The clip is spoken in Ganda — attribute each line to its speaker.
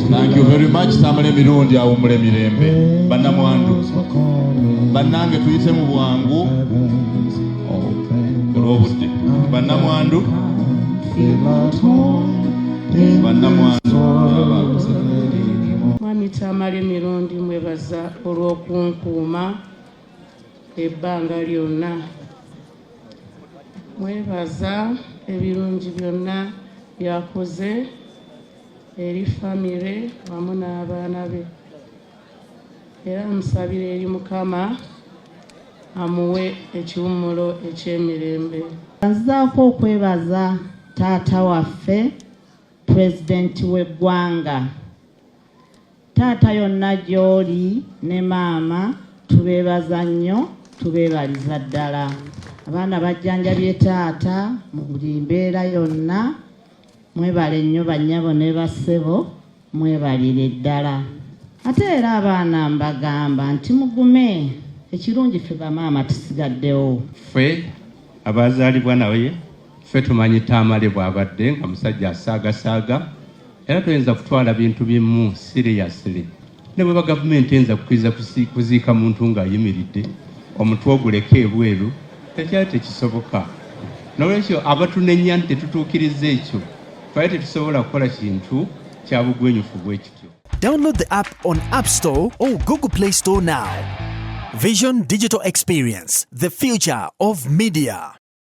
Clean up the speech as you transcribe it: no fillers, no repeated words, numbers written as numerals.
Speaker 1: Thank you very much. Tamale Mirundi awumule mirembe. Bannamwandu. Bannange tuyite mu bwangu. Olw'obudde. Bannamwandu.
Speaker 2: Mwami Tamale Mirundi mwebaza olw'okunkuuma ebbanga lyonna. Mwebaza ebirungi byonna byakoze eri famire wamu n'abaana be. Era musabire eri Mukama amuwe ekiwummulo eky'emirembe.
Speaker 3: Nzaako okwebaza taata waffe pulezidenti w'eggwanga. Taata yonna gy'oli ne maama tubeebaza nnyo, tubeebaliza ddala. Abaana bajjanjabye taata mu buli mbeera yonna. Mwebale nnyo bannyabo ne bassebo, mwebalire ddala. Ate era abaana mbagamba nti mugume, ekirungi ffe bamaama tusigaddewo.
Speaker 4: Ffe abazaalibwa naye ffe tumanyi Tamale bw'abadde nga musajja asaagasaaga era toyinza kutwala bintu bimu seriously. Ne bwe gavumenti eyinza kukkiriza kuziika muntu ng'ayimiridde omutwe oguleka ebweru tekyali tekisoboka. N'olwekyo abatunenya nti tetutuukiriza ekyo twaye tetusobola kukola kintu kya bugwenyufu bwe kityo.
Speaker 5: Download the app on App Store or Google Play Store now. Vision Digital Experience, the future of media.